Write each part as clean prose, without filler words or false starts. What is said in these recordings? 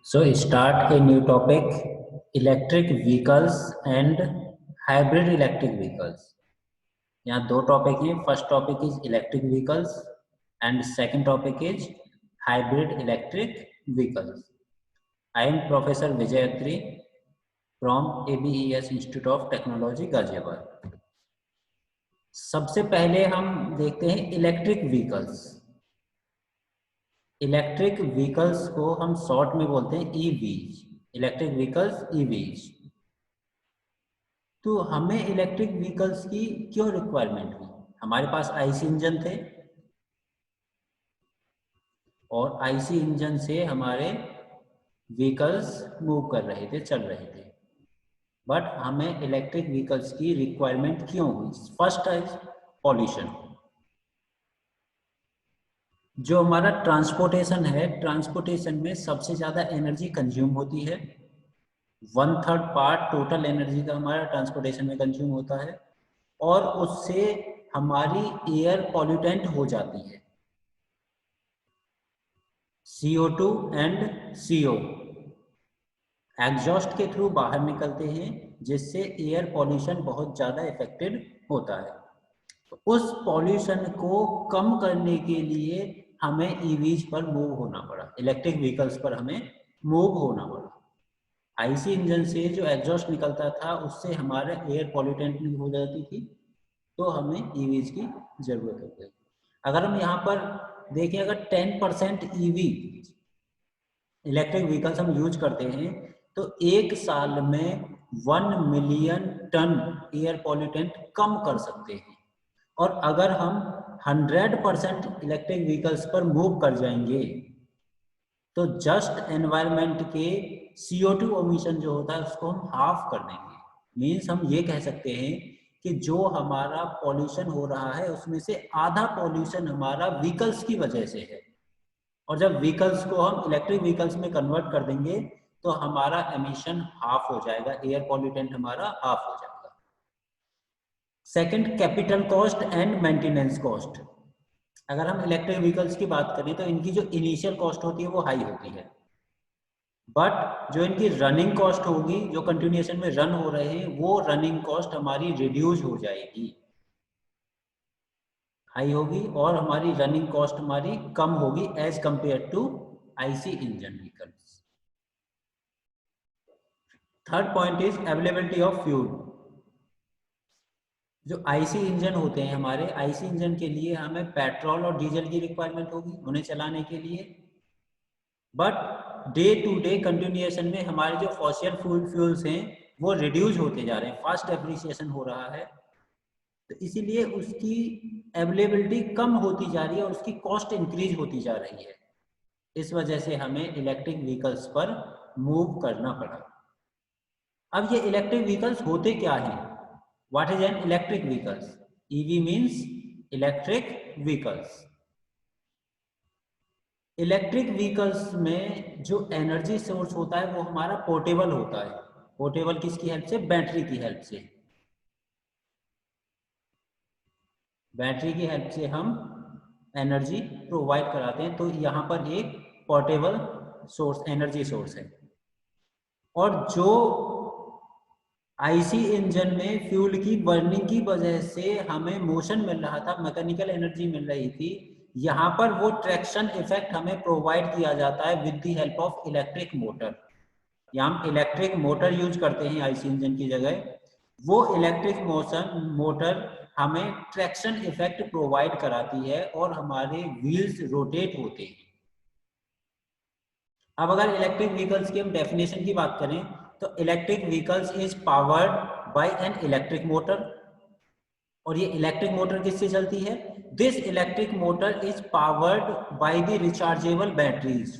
So start a new topic, electric vehicles and hybrid electric vehicles. यहाँ दो topic हैं. First topic is electric vehicles and second topic is hybrid electric vehicles. I am professor Vijay Atri from ABES institute of technology Ghaziabad. सबसे पहले हम देखते हैं electric vehicles. Electric vehicles को हम शॉर्ट में बोलते हैं EVs. Electric vehicles EVs. तो हमें इलेक्ट्रिक व्हीकल्स की क्यों रिक्वायरमेंट हुई? हमारे पास IC इंजन थे और IC इंजन से हमारे व्हीकल्स मूव कर रहे थे, चल रहे थे. बट हमें इलेक्ट्रिक व्हीकल्स की रिक्वायरमेंट क्यों हुई? फर्स्ट है पॉल्यूशन. जो हमारा ट्रांसपोर्टेशन है, ट्रांसपोर्टेशन में सबसे ज़्यादा एनर्जी कंज्यूम होती है. 1/3 पार्ट टोटल एनर्जी का हमारा ट्रांसपोर्टेशन में कंज्यूम होता है और उससे हमारी एयर पॉल्यूटेंट हो जाती है. CO2 एंड CO एग्जॉस्ट के थ्रू बाहर निकलते हैं, जिससे एयर पॉल्यूशन बहुत ज़्यादा इफेक्टेड होता है. तो उस पॉल्यूशन को कम करने के लिए हमें EVs पर मूव होना पड़ा, इलेक्ट्रिक व्हीकल्स पर हमें मूव होना पड़ा. IC इंजन से जो एग्जॉस्ट निकलता था उससे हमारा एयर पॉल्यूटेंट हो जाती थी, तो हमें EVs की जरूरत हो गई. अगर हम यहाँ पर देखें, अगर 10% EV इलेक्ट्रिक व्हीकल्स हम यूज करते हैं तो एक साल में 1 मिलियन टन एयर पॉल्यूटेंट कम कर सकते हैं. और अगर हम 100% इलेक्ट्रिक व्हीकल्स पर मूव कर जाएंगे तो जस्ट एनवायरनमेंट के CO2 एमिशन जो होता है उसको हम हाफ कर देंगे. मीन्स हम ये कह सकते हैं कि जो हमारा पॉल्यूशन हो रहा है उसमें से आधा पॉल्यूशन हमारा व्हीकल्स की वजह से है. और जब व्हीकल्स को हम इलेक्ट्रिक व्हीकल्स में कन्वर्ट कर देंगे तो हमारा एमिशन हाफ हो जाएगा, एयर पॉल्यूटेंट हमारा हाफ हो जाएगा. Second, capital cost and maintenance cost. अगर हम इलेक्ट्रिक व्हीकल्स की बात करें तो इनकी जो इनिशियल कॉस्ट होती है वो हाई होती है, बट जो इनकी रनिंग कॉस्ट होगी, जो कंटिन्यूएशन में रन हो रहे हैं, वो रनिंग कॉस्ट हमारी रिड्यूस हो जाएगी, हाई होगी, और हमारी रनिंग कॉस्ट हमारी कम होगी as compare to IC engine vehicles. Third point is availability of fuel. जो IC इंजन होते हैं हमारे, IC इंजन के लिए हमें पेट्रोल और डीजल की रिक्वायरमेंट होगी उन्हें चलाने के लिए. But day to day continuation में हमारे जो फॉसिल फ्यूल्स हैं वो रिड्यूस होते जा रहे हैं, फास्ट एप्रिसिएशन हो रहा है, तो इसीलिए उसकी अवेलेबिलिटी कम होती जा रही है और उसकी कॉस्ट इंक्रीज होती जा रही है. इस वजह से हमें इलेक्ट्रिक व्हीकल्स पर मूव करना पड़ा. अब ये इलेक्ट्रिक व्हीकल्स होते क्या हैं? What is an electric vehicles? EV means electric vehicles. Electric vehicles में जो एनर्जी सोर्स होता है वो हमारा पोर्टेबल होता है. पोर्टेबल किसकी हेल्प से? बैटरी की हेल्प से. बैटरी की हेल्प से हम एनर्जी प्रोवाइड कराते हैं. तो यहाँ पर एक पोर्टेबल सोर्स, एनर्जी सोर्स है. और जो IC इंजन में फ्यूल की बर्निंग की वजह से हमें मोशन मिल रहा था, मैकेनिकल एनर्जी मिल रही थी, यहाँ पर वो ट्रैक्शन इफेक्ट हमें प्रोवाइड किया जाता है with the help of electric motor. यहाँ हम इलेक्ट्रिक मोटर यूज करते हैं IC इंजन की जगह. वो इलेक्ट्रिक मोटर हमें ट्रैक्शन इफेक्ट प्रोवाइड कराती है और हमारे व्हील्स रोटेट होते हैं. अब अगर इलेक्ट्रिक व्हीकल्स की हम डेफिनेशन की बात करें तो electric vehicles is powered by an electric motor. और ये इलेक्ट्रिक मोटर किससे चलती है? This electric motor is powered by the rechargeable batteries.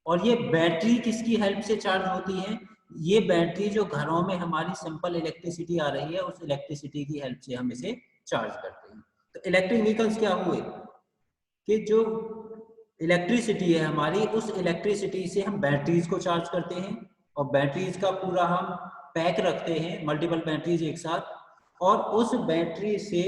और ये बैटरी किसकी हेल्प से चार्ज होती है? ये बैटरी जो घरों में हमारी सिंपल इलेक्ट्रिसिटी आ रही है उस इलेक्ट्रिसिटी की हेल्प से हम इसे चार्ज करते हैं. तो इलेक्ट्रिक व्हीकल्स क्या हुए कि जो इलेक्ट्रिसिटी है हमारी, उस इलेक्ट्रिसिटी से हम बैटरीज को चार्ज करते हैं और बैटरीज का पूरा हम पैक रखते हैं, मल्टीपल बैटरीज एक साथ, और उस बैटरी से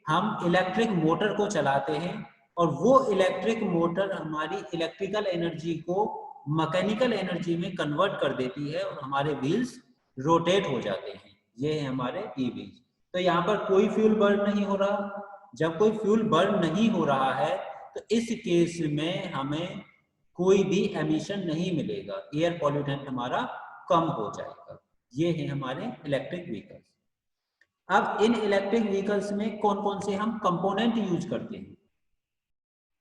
हम इलेक्ट्रिक मोटर को चलाते हैं और वो इलेक्ट्रिक मोटर हमारी इलेक्ट्रिकल एनर्जी को मैकेनिकल एनर्जी में कन्वर्ट कर देती है और हमारे व्हील्स रोटेट हो जाते हैं। ये है हमारे ईवीज। तो यहाँ पर कोई फ्यूल बर्न नहीं हो रहा। जब कोई फ्यूल बर्न नहीं हो रहा है तो इस केस में हमें कोई भी एमिशन नहीं मिलेगा, एयर पॉल्यूटेंट हमारा कम हो जाएगा। ये है हमारे इलेक्ट्रिक व्हीकल्स। अब इन इलेक्ट्रिक व्हीकल्स में कौन कौन से हम कंपोनेंट यूज करते हैं?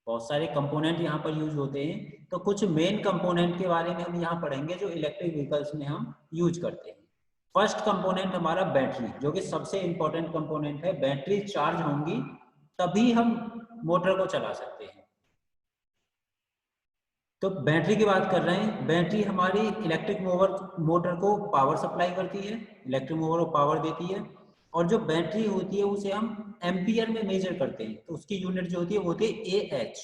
बहुत सारे कंपोनेंट यहाँ पर यूज होते हैं। तो कुछ मेन कंपोनेंट के बारे में हम यहाँ पढ़ेंगे जो इलेक्ट्रिक व्हीकल्स में हम यूज करते हैं। फर्स्ट कंपोनेंट हमारा बैटरी, जो कि सबसे इंपॉर्टेंट कंपोनेंट है। बैटरी चार्ज होंगी तभी हम मोटर को चला सकते हैं। तो बैटरी की बात कर रहे हैं। बैटरी हमारी इलेक्ट्रिक मोटर को पावर सप्लाई करती है, इलेक्ट्रिक मोटर को पावर देती है। और जो बैटरी होती है उसे हम एम्पियर में मेजर करते हैं। तो उसकी यूनिट जो होती है वो होती है AH,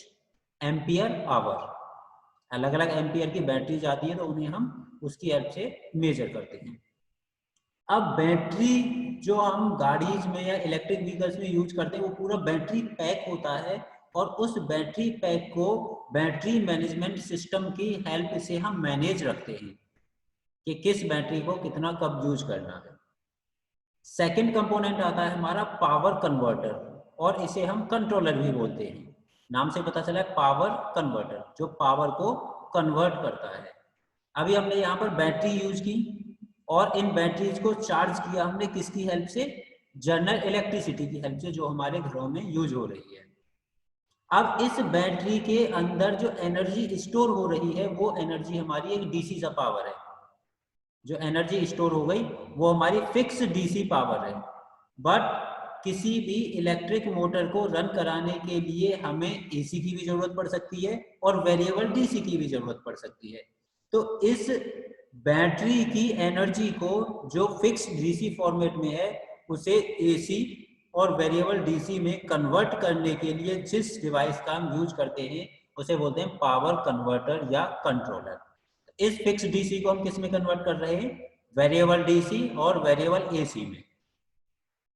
एम्पियर आवर। अलग अलग एम्पियर की बैटरी आती है तो उन्हें हम उसकी हेल्प से मेजर करते हैं। अब बैटरी जो हम गाड़ीज में या इलेक्ट्रिक व्हीकल्स में यूज करते हैं वो पूरा बैटरी पैक होता है और उस बैटरी पैक को बैटरी मैनेजमेंट सिस्टम की हेल्प से हम मैनेज रखते हैं कि किस बैटरी को कितना कब यूज करना है। सेकंड कंपोनेंट आता है हमारा पावर कन्वर्टर, और इसे हम कंट्रोलर भी बोलते हैं। नाम से पता चला है पावर कन्वर्टर, जो पावर को कन्वर्ट करता है। अभी हमने यहाँ पर बैटरी यूज की और इन बैटरीज को चार्ज किया हमने किसकी हेल्प से? जनरल इलेक्ट्रिसिटी की हेल्प से, जो हमारे घरों में यूज हो रही है। अब इस बैटरी के अंदर जो एनर्जी स्टोर हो रही है वो एनर्जी हमारी एक डीसी सा पावर है। जो एनर्जी स्टोर हो गई वो हमारी फिक्स डीसी पावर है। बट किसी भी इलेक्ट्रिक मोटर को रन कराने के लिए हमें एसी की भी जरूरत पड़ सकती है और वेरिएबल डीसी की भी जरूरत पड़ सकती है। तो इस बैटरी की एनर्जी को जो फिक्स डीसी फॉर्मेट में है उसे एसी और वेरिएबल डीसी में कन्वर्ट करने के लिए जिस डिवाइस का हम यूज करते हैं उसे बोलते हैं पावर कन्वर्टर या कंट्रोलर। इस फिक्स डीसी को हम किस में कन्वर्ट कर रहे हैं? वेरिएबल डीसी और वेरिएबल एसी में।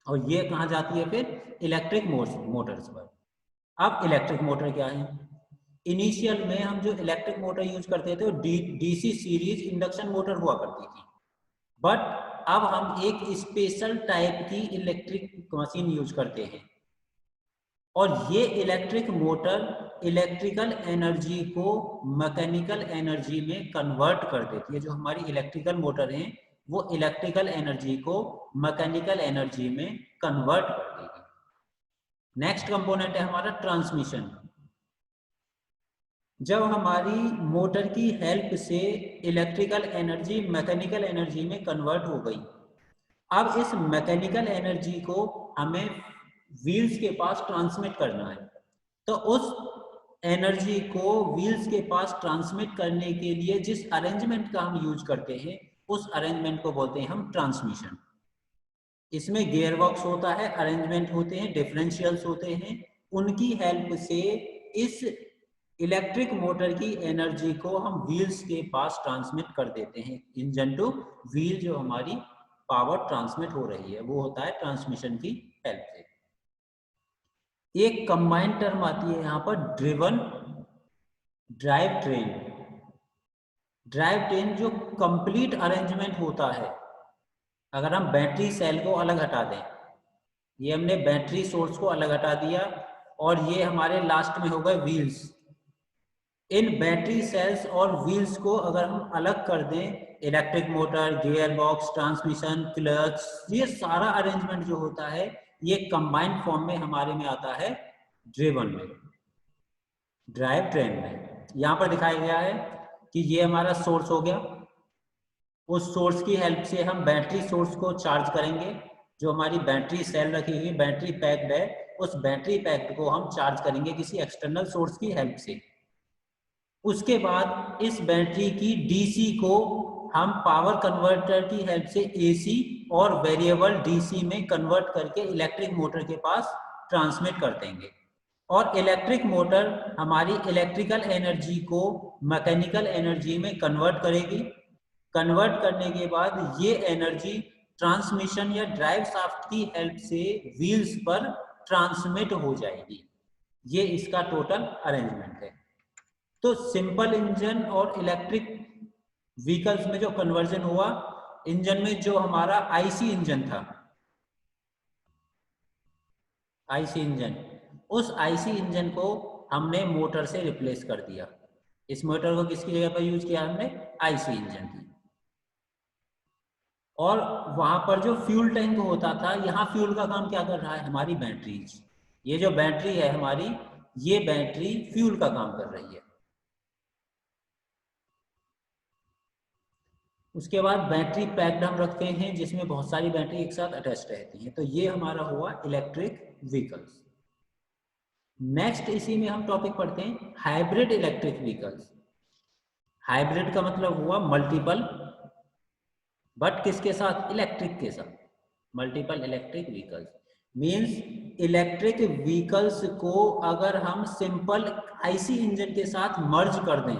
और ये कहाँ जाती है फिर? इलेक्ट्रिक मोटर्स पर। अब इलेक्ट्रिक मोटर क्या है? इनिशियल में हम जो इलेक्ट्रिक मोटर यूज करते थे वो डीसी सीरीज इंडक्शन मोटर हुआ करती थी। बट अब हम एक स्पेशल टाइप की इलेक्ट्रिक मशीन यूज करते हैं और ये इलेक्ट्रिक मोटर इलेक्ट्रिकल एनर्जी को मैकेनिकल एनर्जी में कन्वर्ट कर देती है। जो हमारी इलेक्ट्रिकल मोटर है वो इलेक्ट्रिकल एनर्जी को मैकेनिकल एनर्जी में कन्वर्ट कर देगी। नेक्स्ट कंपोनेंट है हमारा ट्रांसमिशन। जब हमारी मोटर की हेल्प से इलेक्ट्रिकल एनर्जी मैकेनिकल एनर्जी में कन्वर्ट हो गई, अब इस मैकेनिकल एनर्जी को हमें व्हील्स के पास ट्रांसमिट करना है। तो उस एनर्जी को व्हील्स के पास ट्रांसमिट करने के लिए जिस अरेंजमेंट का हम यूज करते हैं उस अरेंजमेंट को बोलते हैं हम ट्रांसमिशन। इसमें गियर बॉक्स होता है, अरेंजमेंट होते हैं, डिफरेंशियल्स होते हैं। उनकी हेल्प से इस इलेक्ट्रिक मोटर की एनर्जी को हम व्हील्स के पास ट्रांसमिट कर देते हैं। इंजन टू व्हील जो हमारी पावर ट्रांसमिट हो रही है वो होता है ट्रांसमिशन की हेल्प से। एक कंबाइंड टर्म आती है यहाँ पर, driven drive train. Drive train जो कंप्लीट अरेंजमेंट होता है, अगर हम बैटरी सेल को अलग हटा दें, ये हमने बैटरी सोर्स को अलग हटा दिया और ये हमारे लास्ट में हो गए व्हील्स। इन बैटरी सेल्स और व्हील्स को अगर हम अलग कर दें, electric motor, gear box, transmission, clutch, ये सारा अरेंजमेंट जो होता है ये कंबाइंड फॉर्म में हमारे में आता है ड्रिवन में, ड्राइव ट्रेन में। यहाँ पर दिखाया गया है कि ये हमारा सोर्स हो गया। उस सोर्स की हेल्प से हम बैटरी सोर्स को चार्ज करेंगे। जो हमारी बैटरी सेल रखी हुई बैटरी पैक्ड है उस बैटरी पैक्ड को हम चार्ज करेंगे किसी एक्सटर्नल सोर्स की हेल्प से। उसके बाद इस बैटरी की डीसी को हम पावर कन्वर्टर की हेल्प से एसी और वेरिएबल डीसी में कन्वर्ट करके इलेक्ट्रिक मोटर के पास ट्रांसमिट कर देंगे। और इलेक्ट्रिक मोटर हमारी इलेक्ट्रिकल एनर्जी को मैकेनिकल एनर्जी में कन्वर्ट करेगी। कन्वर्ट करने के बाद ये एनर्जी ट्रांसमिशन या ड्राइव शाफ्ट की हेल्प से व्हील्स पर ट्रांसमिट हो जाएगी। ये इसका टोटल अरेंजमेंट है। तो सिंपल इंजन और इलेक्ट्रिक व्हीकल्स में जो कन्वर्जन हुआ, इंजन में जो हमारा आईसी इंजन था, आईसी इंजन, उस आईसी इंजन को हमने मोटर से रिप्लेस कर दिया। इस मोटर को किसकी जगह पर यूज किया हमने? आईसी इंजन की। और वहां पर जो फ्यूल टैंक होता था, यहाँ फ्यूल का काम क्या कर रहा है? हमारी बैटरीज। ये जो बैटरी है हमारी, ये बैटरी फ्यूल का काम कर रही है। उसके बाद बैटरी पैक्ड हम रखते हैं जिसमें बहुत सारी बैटरी एक साथ अटैच रहती हैं। तो ये हमारा हुआ इलेक्ट्रिक व्हीकल्स। नेक्स्ट इसी में हम टॉपिक पढ़ते हैं हाइब्रिड इलेक्ट्रिक व्हीकल्स। हाइब्रिड का मतलब हुआ मल्टीपल, बट किसके साथ? इलेक्ट्रिक के साथ। Multiple electric vehicles means electric vehicles को अगर हम सिंपल आईसी इंजन के साथ मर्ज कर दें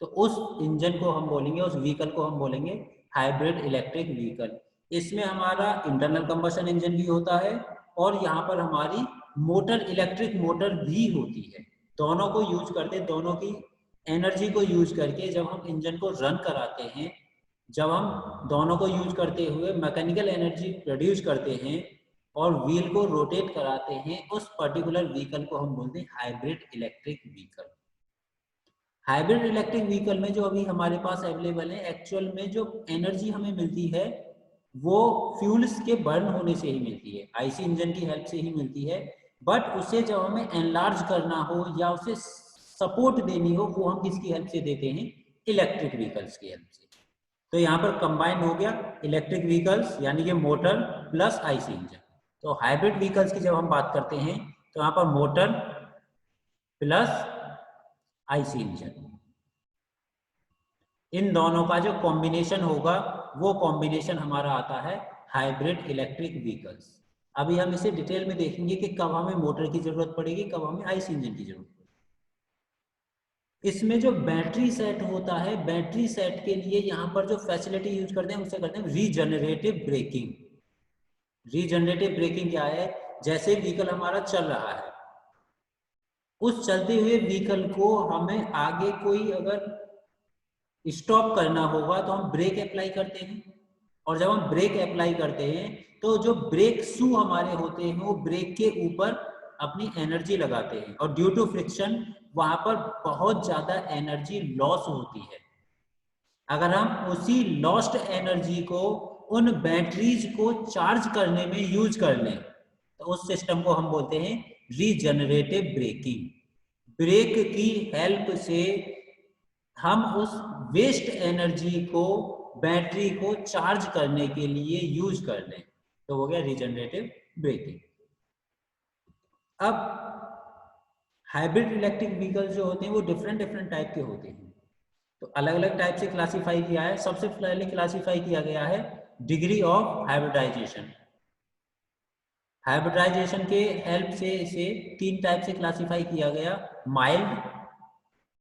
तो उस इंजन को हम बोलेंगे, उस व्हीकल को हम बोलेंगे हाइब्रिड इलेक्ट्रिक व्हीकल। इसमें हमारा इंटरनल कंबशन इंजन भी होता है और यहाँ पर हमारी मोटर, इलेक्ट्रिक मोटर भी होती है। दोनों को यूज करते, दोनों की एनर्जी को यूज करके जब हम इंजन को रन कराते हैं, जब हम दोनों को यूज करते हुए मैकेनिकल एनर्जी प्रोड्यूस करते हैं और व्हील को रोटेट कराते हैं, उस पर्टिकुलर व्हीकल को हम बोलते हैं hybrid electric vehicle. Hybrid electric vehicle में जो अभी हमारे पास अवेलेबल है, एक्चुअल में जो एनर्जी हमें मिलती है वो फ्यूल्स के बर्न होने से ही मिलती है, आईसी इंजन की हेल्प से ही मिलती है। बट उसे जब हमें एनलार्ज करना हो या उसे सपोर्ट देनी हो, वो हम किसकी हेल्प से देते हैं? इलेक्ट्रिक व्हीकल्स की हेल्प से। तो यहाँ पर कंबाइन हो गया इलेक्ट्रिक व्हीकल्स यानी कि मोटर प्लस आईसी इंजन। तो हाइब्रिड व्हीकल्स की जब हम बात करते हैं तो यहाँ पर मोटर प्लस आईसी इंजन, इन दोनों का जो कॉम्बिनेशन होगा वो कॉम्बिनेशन हमारा आता है हाइब्रिड इलेक्ट्रिक व्हीकल्स। अभी हम इसे डिटेल में देखेंगे कि कब हमें मोटर की जरूरत पड़ेगी, कब हमें आईसी इंजन की जरूरत पड़ेगी। इसमें जो बैटरी सेट होता है, बैटरी सेट के लिए यहाँ पर जो फैसिलिटी यूज करते हैं उसे करते हैं रीजनरेटिव ब्रेकिंग। रीजनरेटिव ब्रेकिंग क्या है? जैसे व्हीकल हमारा चल रहा है, उस चलते हुए व्हीकल को हमें आगे कोई अगर स्टॉप करना होगा तो हम ब्रेक अप्लाई करते हैं, और जब हम ब्रेक अप्लाई करते हैं तो जो ब्रेक शू हमारे होते हैं वो ब्रेक के ऊपर अपनी एनर्जी लगाते हैं, और ड्यू टू फ्रिक्शन वहां पर बहुत ज्यादा एनर्जी लॉस होती है। अगर हम उसी लॉस्ट एनर्जी को उन बैटरीज को चार्ज करने में यूज कर लें तो उस सिस्टम को हम बोलते हैं रीजनरेटिव ब्रेकिंग। ब्रेक की हेल्प से हम उस वेस्ट एनर्जी को बैटरी को चार्ज करने के लिए यूज कर लें, तो हो गया रीजनरेटिव ब्रेकिंग। अब हाइब्रिड इलेक्ट्रिक व्हीकल जो होते हैं वो डिफरेंट डिफरेंट टाइप के होते हैं, तो अलग अलग टाइप से क्लासीफाई किया है। सबसे पहले क्लासीफाई किया गया है डिग्री ऑफ हाइब्रिडाइजेशन। हाइब्रिडाइजेशन के हेल्प से इसे 3 टाइप से क्लासीफाई किया गया, mild,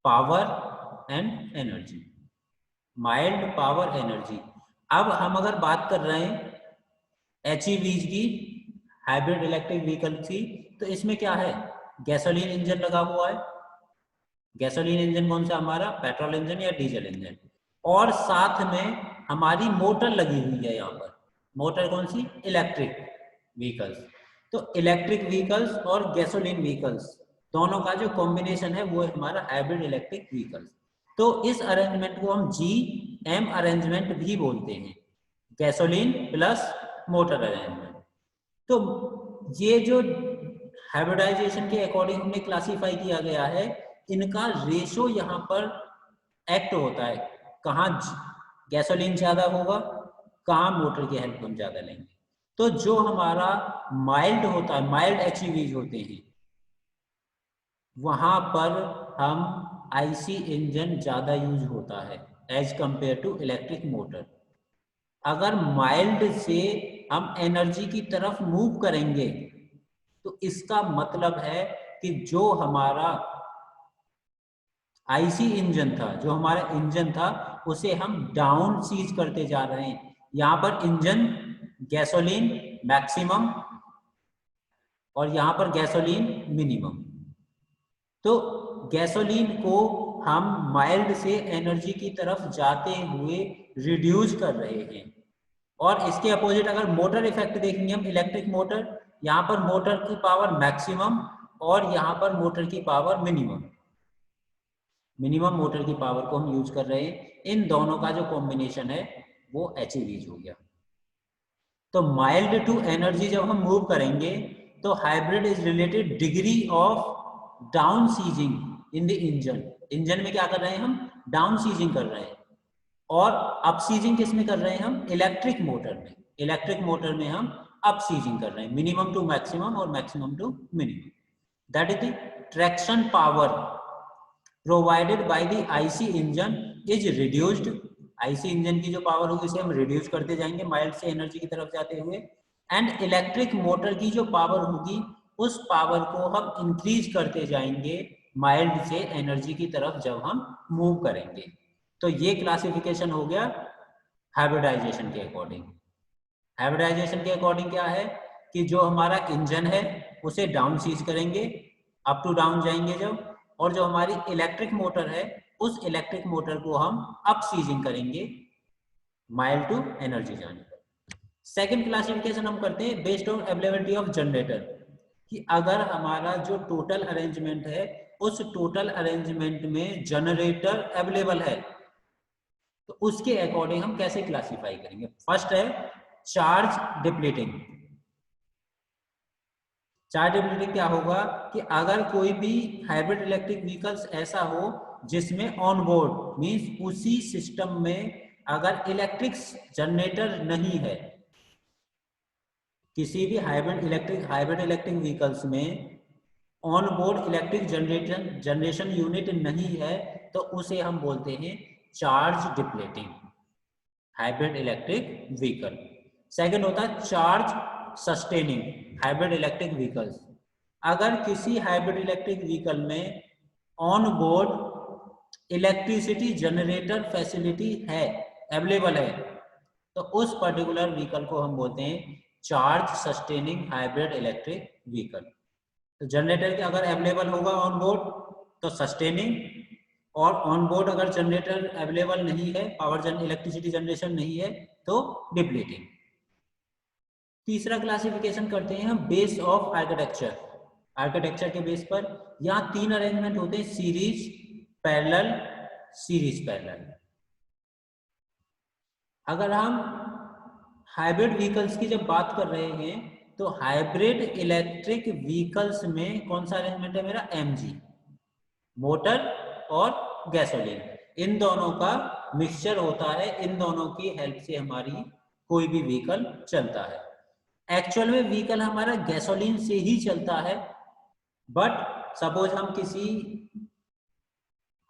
power and energy. Mild, power, energy. अब हम अगर बात कर रहे हैं एचईवीज की, हाइब्रिड इलेक्ट्रिक व्हीकल की, तो इसमें क्या है? गैसोलीन इंजन लगा हुआ है। गैसोलीन इंजन कौन सा? हमारा पेट्रोल इंजन या डीजल इंजन। और साथ में हमारी मोटर लगी हुई है यहाँ पर। मोटर कौन सी? Electric vehicles. तो इलेक्ट्रिक व्हीकल्स और गैसोलीन व्हीकल्स दोनों का जो कॉम्बिनेशन है वो है हमारा हाइब्रिड इलेक्ट्रिक व्हीकल्स। तो इस अरेंजमेंट को हम GM अरेंजमेंट भी बोलते हैं, गैसोलीन प्लस मोटर अरेंजमेंट। तो ये जो हाइब्रिडाइजेशन के अकॉर्डिंग हमने क्लासीफाई किया गया है, इनका रेशो यहाँ पर एक्ट होता है, कहाँ गैसोलीन ज्यादा होगा, कहाँ मोटर की हेल्प हम ज्यादा लेंगे। तो जो हमारा माइल्ड होता है, माइल्ड एचईवीज होते हैं, वहां पर हम आईसी इंजन ज्यादा यूज होता है as compare to electric motor. अगर माइल्ड से हम एनर्जी की तरफ मूव करेंगे तो इसका मतलब है कि जो हमारा आईसी इंजन था, जो हमारा इंजन था, उसे हम डाउन सीज करते जा रहे हैं। यहाँ पर इंजन गैसोलीन मैक्सिमम और यहाँ पर गैसोलीन मिनिमम। तो गैसोलीन को हम माइल्ड से एनर्जी की तरफ जाते हुए रिड्यूस कर रहे हैं। और इसके अपोजिट अगर मोटर इफेक्ट देखेंगे हम, इलेक्ट्रिक मोटर, यहाँ पर मोटर की पावर मैक्सिमम और यहाँ पर मोटर की पावर मिनिमम मोटर की पावर को हम यूज कर रहे हैं। इन दोनों का जो कॉम्बिनेशन है वो HEV हो गया। तो माइल्ड टू एनर्जी जब हम मूव करेंगे तो hybrid is related degree of down sizing in the engine. Engine में क्या कर रहे हैं हम, डाउन सीजिंग कर रहे हैं। और अप सीजिंग किस में कर रहे हैं हम, इलेक्ट्रिक मोटर में। इलेक्ट्रिक मोटर में हम अप सीजिंग कर रहे हैं, मिनिमम टू मैक्सिमम और maximum to minimum. That is the traction power provided by the IC engine is reduced. IC engine की जो पावर होगी उसे हम रिड्यूस करते जाएंगे माइल्ड से एनर्जी की तरफ जाते हुए। एंड इलेक्ट्रिक मोटर की जो पावर होगी उस पावर को हम इंक्रीज करते जाएंगे माइल्ड से एनर्जी की तरफ जब हम मूव करेंगे। तो ये क्लासिफिकेशन हो गया हाइब्रिडाइजेशन के अकॉर्डिंग। हाइब्रिडाइजेशन के अकॉर्डिंग क्या है कि जो हमारा इंजन है उसे डाउन सीज करेंगे, अप टू डाउन जाएंगे जब, और जो हमारी इलेक्ट्रिक मोटर है उस इलेक्ट्रिक मोटर को हम अप सीजिंग करेंगे माइल्ड टू एनर्जी जाने पर। सेकेंड क्लासिफिकेशन हम करते हैं based on availability of generator, कि अगर हमारा जो टोटल अरेंजमेंट है उस टोटल अरेंजमेंट में जनरेटर अवेलेबल है तो उसके अकॉर्डिंग हम कैसे क्लासिफाई करेंगे। फर्स्ट है चार्ज डिप्लीटिंग। चार्ज डिप्लीटिंग क्या होगा कि अगर कोई भी हाइब्रिड इलेक्ट्रिक व्हीकल्स ऐसा हो जिसमें ऑन बोर्ड मींस उसी सिस्टम में अगर इलेक्ट्रिक जनरेटर नहीं है, किसी भी हाइब्रिड इलेक्ट्रिक व्हीकल्स में on board electric generation unit नहीं है तो उसे हम बोलते हैं charge depleting hybrid electric vehicle. Second होता है charge sustaining hybrid electric vehicles. अगर किसी हाइब्रिड इलेक्ट्रिक व्हीकल में on board electricity generator facility है, अवेलेबल है, तो उस पर्टिकुलर व्हीकल को हम बोलते हैं charge sustaining hybrid electric vehicle. तो जनरेटर के अगर अवेलेबल होगा ऑन बोर्ड तो सस्टेनिंग, और ऑन बोर्ड अगर जनरेटर अवेलेबल नहीं है, इलेक्ट्रिसिटी जनरेशन नहीं है तो डिप्लीटिंग। तीसरा क्लासिफिकेशन करते हैं हम बेस ऑफ आर्किटेक्चर। आर्किटेक्चर के बेस पर यहाँ तीन अरेंजमेंट होते हैं, सीरीज, पैरेलल, सीरीज पैरेलल। अगर हम हाइब्रिड व्हीकल्स की जब बात कर रहे हैं तो हाइब्रिड इलेक्ट्रिक व्हीकल्स में कौन सा अरेंजमेंट है मेरा, MG, मोटर और गैसोलीन, इन दोनों का मिक्सचर होता है। इन दोनों की हेल्प से हमारी कोई भी व्हीकल चलता है। एक्चुअल में व्हीकल हमारा गैसोलीन से ही चलता है, बट सपोज हम किसी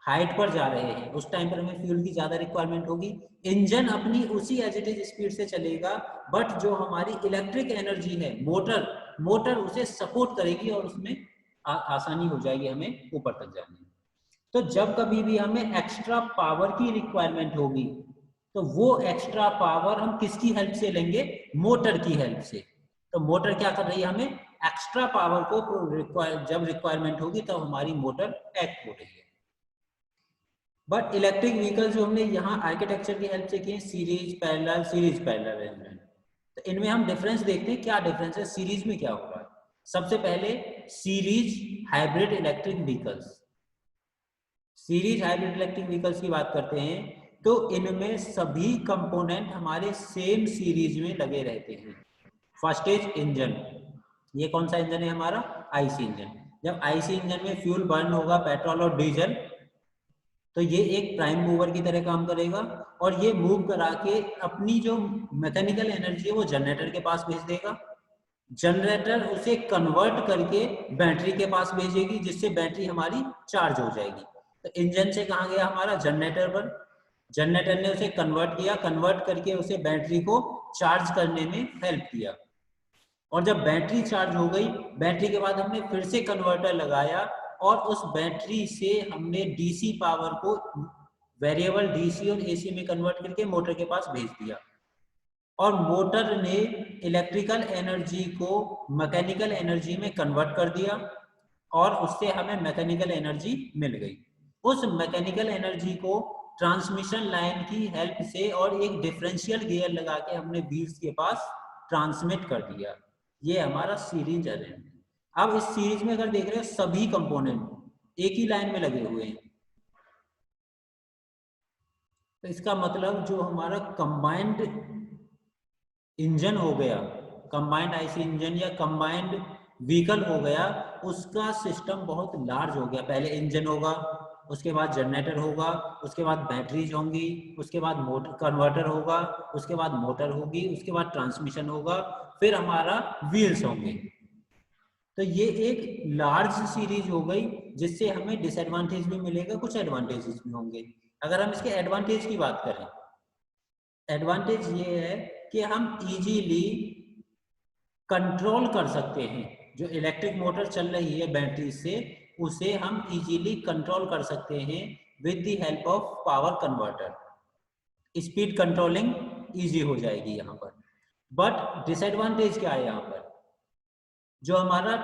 हाइट पर जा रहे हैं, उस टाइम पर हमें फ्यूल की ज्यादा रिक्वायरमेंट होगी, इंजन अपनी उसी एज इट इज स्पीड से चलेगा, बट जो हमारी इलेक्ट्रिक एनर्जी है मोटर उसे सपोर्ट करेगी और उसमें आसानी हो जाएगी हमें ऊपर तक जाने में। तो जब कभी भी हमें एक्स्ट्रा पावर की रिक्वायरमेंट होगी तो वो एक्स्ट्रा पावर हम किसकी हेल्प से लेंगे, मोटर की हेल्प से। तो मोटर क्या कर रही है, हमें एक्स्ट्रा पावर को जब रिक्वायरमेंट होगी तब हमारी मोटर एक्ट हो रही है। बट इलेक्ट्रिक व्हीकल जो हमने यहाँ आर्किटेक्चर की हेल्प से किए, सीरीज पैरेलल अरेंजमेंट, तो इनमें हम डिफरेंस देखते हैं। क्या डिफरेंस है, सीरीज में क्या होगा। सबसे पहले series hybrid electric vehicles, series hybrid electric vehicles की बात करते हैं तो इनमें सभी कंपोनेंट हमारे सेम सीरीज में लगे रहते हैं। फर्स्ट इज इंजन, ये कौन सा इंजन है हमारा, आईसी इंजन। जब आईसी इंजन में फ्यूल बर्न होगा पेट्रोल और डीजल तो ये एक प्राइम मूवर की तरह काम करेगा और ये मूव करा के अपनी जो मैकेनिकल एनर्जी है वो जनरेटर के पास भेज देगा। जनरेटर उसे कन्वर्ट करके बैटरी के पास भेजेगी जिससे बैटरी हमारी चार्ज हो जाएगी। तो इंजन से कहाँ गया हमारा, जनरेटर पर, जनरेटर ने उसे कन्वर्ट किया, कन्वर्ट करके उसे बैटरी को चार्ज करने में हेल्प किया। और जब बैटरी चार्ज हो गई, बैटरी के बाद हमने फिर से कन्वर्टर लगाया और उस बैटरी से हमने डीसी पावर को वेरिएबल डीसी और एसी में कन्वर्ट करके मोटर के पास भेज दिया और मोटर ने इलेक्ट्रिकल एनर्जी को मैकेनिकल एनर्जी में कन्वर्ट कर दिया और उससे हमें मैकेनिकल एनर्जी मिल गई। उस मैकेनिकल एनर्जी को ट्रांसमिशन लाइन की हेल्प से और एक डिफरेंशियल गियर लगा के हमने व्हील्स के पास ट्रांसमिट कर दिया। ये हमारा सीरीज अरेंजमेंट। अब इस सीरीज में अगर देख रहे हो सभी कंपोनेंट एक ही लाइन में लगे हुए हैं, तो इसका मतलब जो हमारा कंबाइंड इंजन हो गया, कंबाइंड आईसी इंजन या कंबाइंड व्हीकल हो गया, उसका सिस्टम बहुत लार्ज हो गया। पहले इंजन होगा, उसके बाद जनरेटर होगा, उसके बाद बैटरीज होंगी, उसके बाद मोटर कन्वर्टर होगा, उसके बाद मोटर होगी, उसके बाद ट्रांसमिशन होगा, फिर हमारा व्हील्स होंगे। तो ये एक लार्ज सीरीज हो गई जिससे हमें डिसएडवांटेज भी मिलेगा, कुछ एडवांटेजेस भी होंगे। अगर हम इसके एडवांटेज की बात करें, एडवांटेज ये है कि हम इजीली कंट्रोल कर सकते हैं। जो इलेक्ट्रिक मोटर चल रही है बैटरी से, उसे हम इजीली कंट्रोल कर सकते हैं with the help of power converter. Speed controlling easy हो जाएगी यहाँ पर। बट डिसएडवांटेज क्या है यहाँ पर? जो हमारा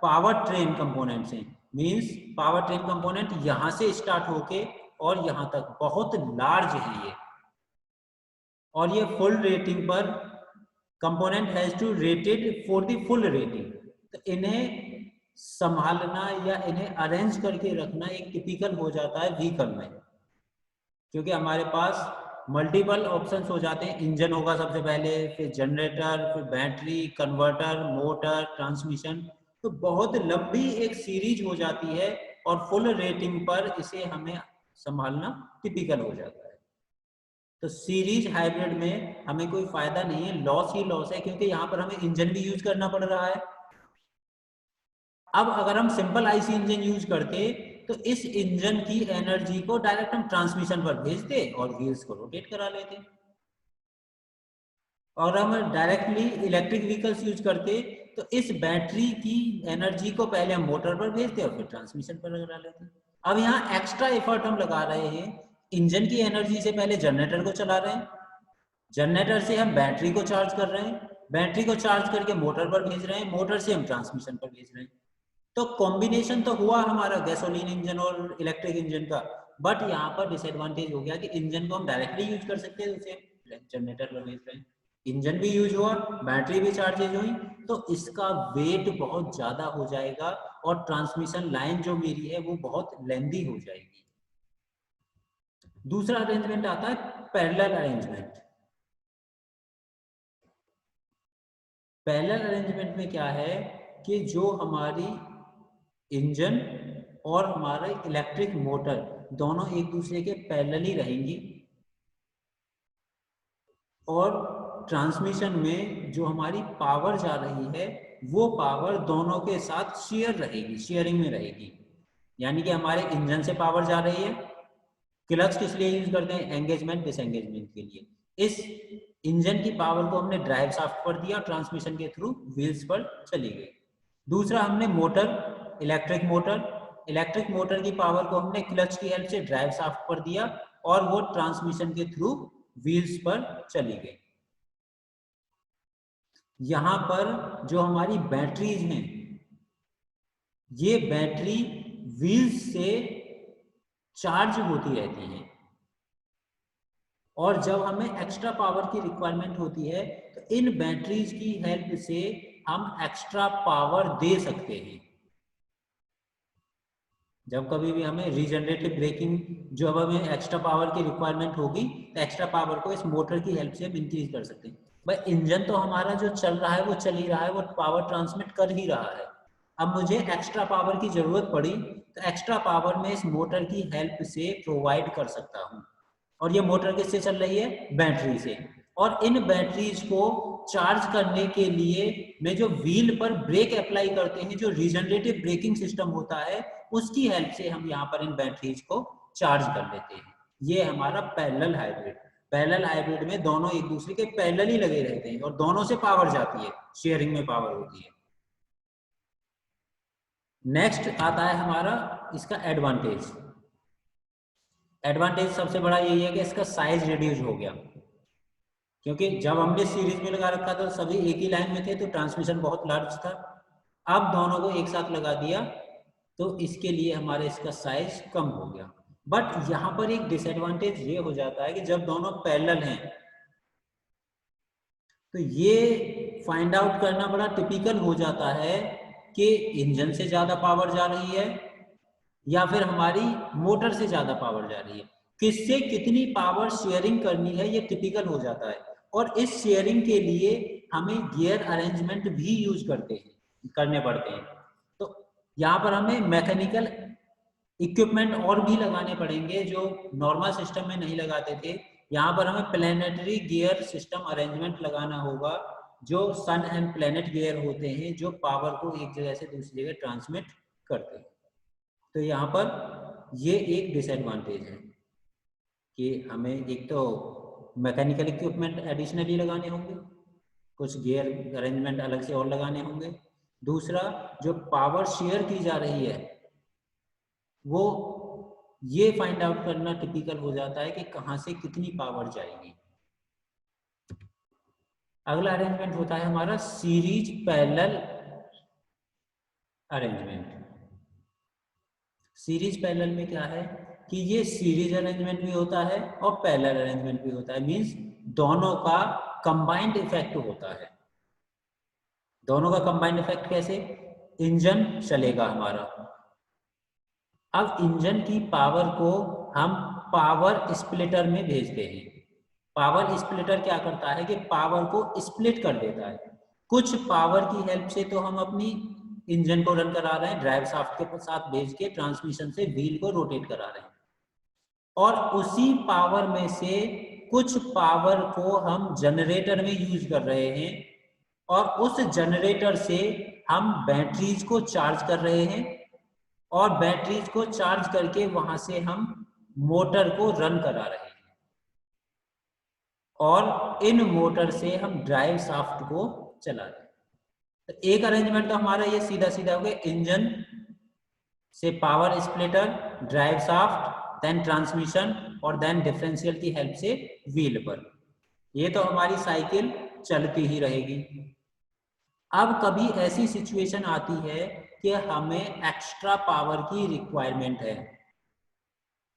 पावर ट्रेन कंपोनेंट्स हैं, मींस पावर ट्रेन कंपोनेंट यहाँ से स्टार्ट होके और यहाँ तक बहुत लार्ज है ये, और ये फुल रेटिंग पर component has to rated for the full rating. तो इन्हें संभालना या इन्हें अरेंज करके रखना एक टिपिकल हो जाता है व्हीकल में, क्योंकि हमारे पास मल्टीपल ऑप्शंस हो जाते हैं। इंजन होगा सबसे पहले, फिर जनरेटर, फिर बैटरी, कन्वर्टर, मोटर, ट्रांसमिशन। तो बहुत लंबी एक सीरीज हो जाती है और फुल रेटिंग पर इसे हमें संभालना टिपिकल हो जाता है। तो सीरीज हाइब्रिड में हमें कोई फायदा नहीं है, लॉस ही लॉस है, क्योंकि यहाँ पर हमें इंजन भी यूज करना पड़ रहा है। अब अगर हम सिंपल आईसी इंजन यूज करते तो इस इंजन की एनर्जी को डायरेक्ट हम ट्रांसमिशन पर भेजते और व्हील्स को रोटेट करा लेते। और हम डायरेक्टली इलेक्ट्रिक व्हीकल्स यूज करते तो इस बैटरी की एनर्जी को पहले हम मोटर पर भेजते और फिर ट्रांसमिशन पर लगा लेते। अब यहाँ एक्स्ट्रा एफर्ट हम लगा रहे हैं, इंजन की एनर्जी से पहले जनरेटर को चला रहे हैं, जनरेटर से हम बैटरी को चार्ज कर रहे हैं, बैटरी को चार्ज करके मोटर पर भेज रहे हैं, मोटर से हम ट्रांसमिशन पर भेज रहे हैं। तो कॉम्बिनेशन तो हुआ हमारा गैसोलीन इंजन और इलेक्ट्रिक इंजन का, बट यहाँ पर डिसएडवांटेज हो गया कि इंजन को हम डायरेक्टली यूज कर सकते हैं, उसे जनरेटर पर भेज रहे हैं, इंजन भी यूज हुआ, बैटरी भी चार्जेज हुई, तो इसका वेट बहुत ज्यादा हो जाएगा और ट्रांसमिशन लाइन जो मेरी है वो बहुत लेंदी हो जाएगी। दूसरा अरेंजमेंट आता है पैरेलल अरेंजमेंट। पैरेलल अरेंजमेंट में क्या है कि जो हमारी इंजन और हमारे इलेक्ट्रिक मोटर दोनों एक दूसरे के पैरेलली रहेंगी, और ट्रांसमिशन में जो हमारी पावर जा रही है वो पावर दोनों के साथ शेयर रहेगी, शेयरिंग में रहेगी। यानी कि हमारे इंजन से पावर जा रही है, क्लच किस लिए यूज करते हैं? एंगेजमेंट डिसएंगेजमेंट के लिए। इस इंजन की पावर को हमने ड्राइव शाफ्ट पर दिया, ट्रांसमिशन के थ्रू व्हील्स पर चली गई। दूसरा हमने मोटर, इलेक्ट्रिक मोटर की पावर को हमने क्लच की हेल्प से ड्राइव शाफ्ट पर दिया और वो ट्रांसमिशन के थ्रू व्हील्स पर चली गई। यहां पर जो हमारी बैटरीज हैं, ये बैटरी व्हील्स से चार्ज होती रहती हैं, और जब हमें एक्स्ट्रा पावर की रिक्वायरमेंट होती है तो इन बैटरीज की हेल्प से हम एक्स्ट्रा पावर दे सकते हैं। जब कभी भी हमें रीजनरेटिव ब्रेकिंग, जब हमें एक्स्ट्रा पावर की रिक्वायरमेंट होगी तो एक्स्ट्रा पावर को इस मोटर की हेल्प से हम इंक्रीज कर सकते हैं। भाई इंजन तो हमारा जो चल रहा है वो चल ही रहा है, वो पावर ट्रांसमिट कर ही रहा है। अब मुझे एक्स्ट्रा पावर की जरूरत पड़ी तो एक्स्ट्रा पावर मैं इस मोटर की हेल्प से प्रोवाइड कर सकता हूँ। और ये मोटर किससे चल रही है? बैटरी से। और इन बैटरीज को चार्ज करने के लिए मैं जो व्हील पर ब्रेक अप्लाई करते हैं, जो रीजनरेटिव ब्रेकिंग सिस्टम होता है, उसकी हेल्प से हम यहाँ पर इन बैटरीज को चार्ज कर लेते हैं। ये हमारा पैरेलल हाइब्रिड। पैरेलल हाइब्रिड में दोनों एक दूसरे के पैरेलल ही लगे रहते हैं और दोनों से पावर जाती है, शेयरिंग में पावर होती है। नेक्स्ट आता है हमारा इसका एडवांटेज। एडवांटेज सबसे बड़ा यही है कि इसका साइज रिड्यूस हो गया, क्योंकि जब हमने सीरीज में लगा रखा था सभी एक ही लाइन में थे तो ट्रांसमिशन बहुत लार्ज था। अब दोनों को एक साथ लगा दिया तो इसके लिए हमारे इसका साइज कम हो गया। बट यहाँ पर एक डिसएडवांटेज ये हो जाता है कि जब दोनों पैरेलल हैं तो ये फाइंड आउट करना बड़ा टिपिकल हो जाता है कि इंजन से ज़्यादा पावर जा रही है या फिर हमारी मोटर से ज़्यादा पावर जा रही है, किससे कितनी पावर शेयरिंग करनी है ये टिपिकल हो जाता है। और इस शेयरिंग के लिए हमें गियर अरेंजमेंट भी यूज करने पड़ते हैं। तो यहाँ पर हमें मैकेनिकल इक्विपमेंट और भी लगाने पड़ेंगे जो नॉर्मल सिस्टम में नहीं लगाते थे। यहाँ पर हमें प्लेनेटरी गियर सिस्टम अरेंजमेंट लगाना होगा, जो सन एंड प्लेनेट गियर होते हैं जो पावर को एक जगह से दूसरी जगह ट्रांसमिट करते हैं। तो यहाँ पर ये एक डिसएडवांटेज है कि हमें एक तो मैकेनिकल इक्विपमेंट एडिशनली लगाने होंगे, कुछ गियर अरेंजमेंट अलग से और लगाने होंगे। दूसरा, जो पावर शेयर की जा रही है वो ये फाइंड आउट करना टिपिकल हो जाता है कि कहाँ से कितनी पावर जाएगी। अगला अरेंजमेंट होता है हमारा series parallel arrangement. Series parallel में क्या है कि ये सीरीज अरेंजमेंट भी होता है और पैरेलल अरेंजमेंट भी होता है, मींस दोनों का कंबाइंड इफेक्ट होता है। दोनों का कंबाइंड इफेक्ट कैसे? इंजन चलेगा हमारा, अब इंजन की पावर को हम पावर स्प्लिटर में भेजते हैं। पावर स्प्लिटर क्या करता है कि पावर को स्प्लिट कर देता है। कुछ पावर की हेल्प से तो हम अपनी इंजन को रन करा रहे हैं, ड्राइव शाफ्ट के साथ भेज के ट्रांसमिशन से व्हील को रोटेट करा रहे हैं, और उसी पावर में से कुछ पावर को हम जनरेटर में यूज कर रहे हैं, और उस जनरेटर से हम बैटरीज को चार्ज कर रहे हैं, और बैटरीज को चार्ज करके वहां से हम मोटर को रन करा रहे हैं, और इन मोटर से हम ड्राइव शाफ्ट को चला रहे हैं। तो एक अरेंजमेंट तो हमारा ये सीधा सीधा हो गया, इंजन से power splitter, drive shaft, then transmission, और देन डिफरेंशियल की हेल्प से व्हील पर। ये तो हमारी साइकिल चलती ही रहेगी। अब कभी ऐसी सिचुएशन आती है कि हमें एक्स्ट्रा पावर की रिक्वायरमेंट है,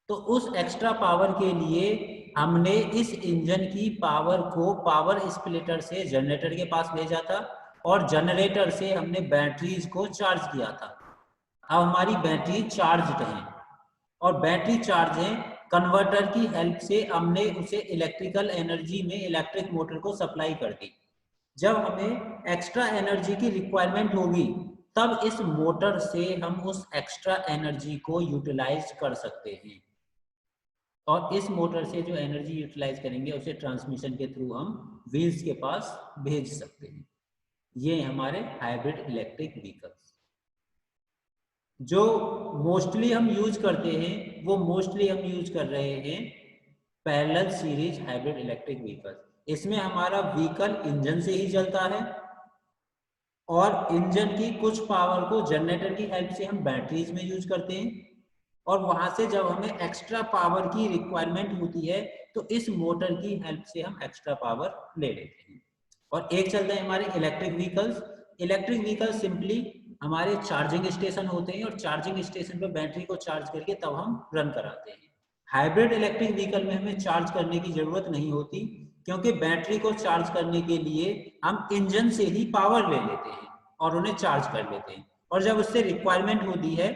तो उस एक्स्ट्रा पावर के लिए हमने इस इंजन की पावर को पावर स्प्लिटर से जनरेटर के पास भेजा था, और जनरेटर से हमने बैटरीज को चार्ज किया था। अब हमारी बैटरी चार्ज्ड है, और बैटरी चार्ज है, कन्वर्टर की हेल्प से हमने उसे इलेक्ट्रिकल एनर्जी में इलेक्ट्रिक मोटर को सप्लाई कर दी। जब हमें एक्स्ट्रा एनर्जी की रिक्वायरमेंट होगी तब इस मोटर से हम उस एक्स्ट्रा एनर्जी को यूटिलाइज कर सकते हैं, और इस मोटर से जो एनर्जी यूटिलाइज करेंगे उसे ट्रांसमिशन के थ्रू हम व्हील्स के पास भेज सकते हैं। ये हमारे हाइब्रिड इलेक्ट्रिक व्हीकल्स जो मोस्टली हम यूज करते हैं, वो मोस्टली हम यूज कर रहे हैं parallel series hybrid electric vehicle. इसमें हमारा व्हीकल इंजन से ही चलता है, और इंजन की कुछ पावर को जनरेटर की हेल्प से हम बैटरीज में यूज करते हैं, और वहां से जब हमें एक्स्ट्रा पावर की रिक्वायरमेंट होती है तो इस मोटर की हेल्प से हम एक्स्ट्रा पावर ले लेते हैं। और एक चलते हैं हमारे electric vehicles. Electric vehicles simply हमारे चार्जिंग स्टेशन होते हैं, और चार्जिंग स्टेशन पर बैटरी को चार्ज करके तब हम रन कराते हैं। हाइब्रिड इलेक्ट्रिक व्हीकल में हमें चार्ज करने की जरूरत नहीं होती, क्योंकि बैटरी को चार्ज करने के लिए हम इंजन से ही पावर ले लेते हैं और उन्हें चार्ज कर लेते हैं, और जब उससे रिक्वायरमेंट होती है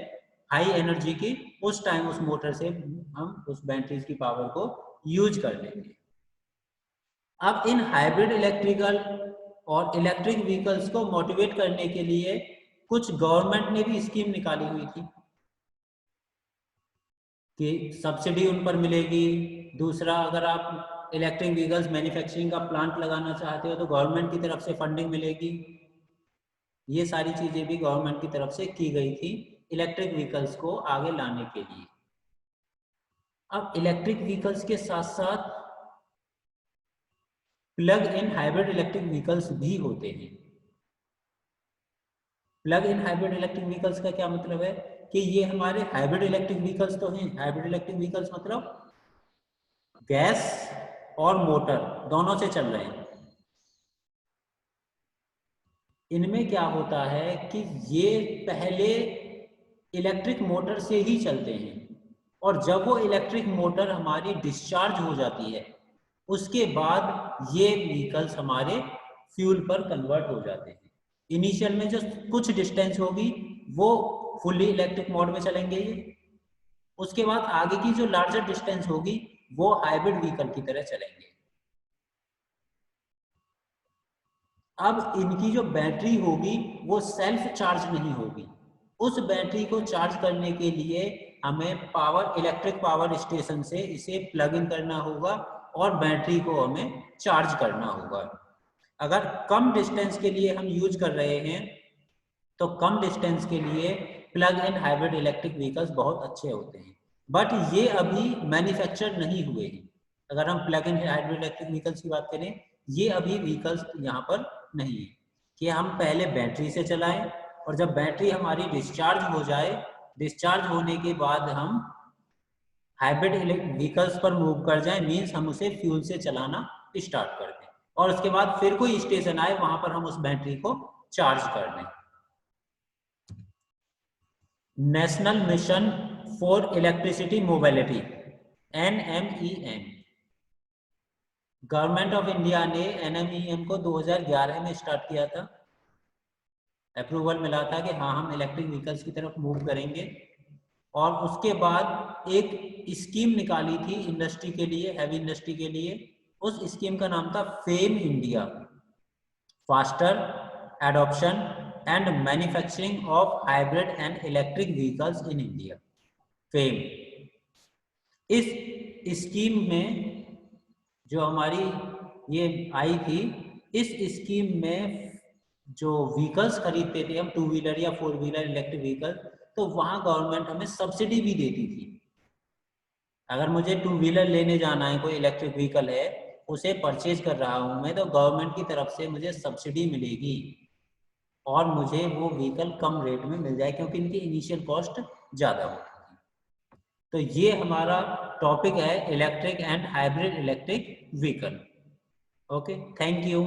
हाई एनर्जी की, उस टाइम उस मोटर से हम उस बैटरीज की पावर को यूज कर लेंगे। अब इन हाइब्रिड इलेक्ट्रिकल और इलेक्ट्रिक व्हीकल्स को मोटिवेट करने के लिए कुछ गवर्नमेंट ने भी स्कीम निकाली हुई थी कि सब्सिडी उन पर मिलेगी। दूसरा, अगर आप इलेक्ट्रिक व्हीकल्स मैन्युफैक्चरिंग का प्लांट लगाना चाहते हो तो गवर्नमेंट की तरफ से फंडिंग मिलेगी। ये सारी चीजें भी गवर्नमेंट की तरफ से की गई थी इलेक्ट्रिक व्हीकल्स को आगे लाने के लिए। अब इलेक्ट्रिक व्हीकल्स के साथ साथ plug in hybrid electric vehicles भी होते हैं। Plug in hybrid electric vehicles का क्या मतलब है कि ये हमारे हाइब्रिड इलेक्ट्रिक व्हीकल्स तो हैं। हाइब्रिड इलेक्ट्रिक व्हीकल्स मतलब गैस और मोटर दोनों से चल रहे हैं। इनमें क्या होता है कि ये पहले इलेक्ट्रिक मोटर से ही चलते हैं, और जब वो इलेक्ट्रिक मोटर हमारी डिस्चार्ज हो जाती है उसके बाद ये व्हीकल्स हमारे फ्यूल पर कन्वर्ट हो जाते हैं। इनिशियल में जो कुछ डिस्टेंस होगी वो फुल्ली इलेक्ट्रिक मोड में चलेंगे ये, उसके बाद आगे की जो लार्जर डिस्टेंस होगी वो हाइब्रिड व्हीकल की तरह चलेंगे। अब इनकी जो बैटरी होगी वो सेल्फ चार्ज नहीं होगी, उस बैटरी को चार्ज करने के लिए हमें इलेक्ट्रिक पावर स्टेशन से इसे प्लग इन करना होगा और बैटरी को हमें चार्ज करना होगा। अगर कम डिस्टेंस के लिए हम यूज कर रहे हैं तो कम डिस्टेंस के लिए plug in hybrid electric vehicles बहुत अच्छे होते हैं, बट ये अभी मैन्युफैक्चर नहीं हुए हैं। अगर हम plug in hybrid electric vehicles की बात करें, ये अभी व्हीकल्स यहाँ पर नहीं है कि हम पहले बैटरी से चलाएं और जब बैटरी हमारी डिस्चार्ज हो जाए, डिस्चार्ज होने के बाद हम हाइब्रिड व्हीकल्स पर मूव कर जाएं, मीन्स हम उसे फ्यूल से चलाना स्टार्ट कर दें और उसके बाद फिर कोई स्टेशन आए वहां पर हम उस बैटरी को चार्ज कर दें। National mission for electricity mobility NMEM, government of India ने NMEM को 2011 में स्टार्ट किया था। अप्रूवल मिला था कि हाँ हम इलेक्ट्रिक व्हीकल्स की तरफ मूव करेंगे, और उसके बाद एक स्कीम निकाली थी इंडस्ट्री के लिए, हैवी इंडस्ट्री के लिए। उस स्कीम का नाम था fame India, faster adoption and manufacturing of hybrid and electric vehicles in India, fame. इस स्कीम में जो हमारी ये आई थी, इस स्कीम में जो व्हीकल्स खरीदते थे हम, 2 व्हीलर या 4 व्हीलर इलेक्ट्रिक व्हीकल, तो वहां गवर्नमेंट हमें सब्सिडी भी देती थी। अगर मुझे 2 व्हीलर लेने जाना है, कोई इलेक्ट्रिक व्हीकल है उसे परचेज कर रहा हूं मैं, तो गवर्नमेंट की तरफ से मुझे सब्सिडी मिलेगी और मुझे वो व्हीकल कम रेट में मिल जाए क्योंकि इनकी इनिशियल कॉस्ट ज़्यादा होती है। तो ये हमारा टॉपिक है electric and hybrid electric vehicle. Okay, thank you.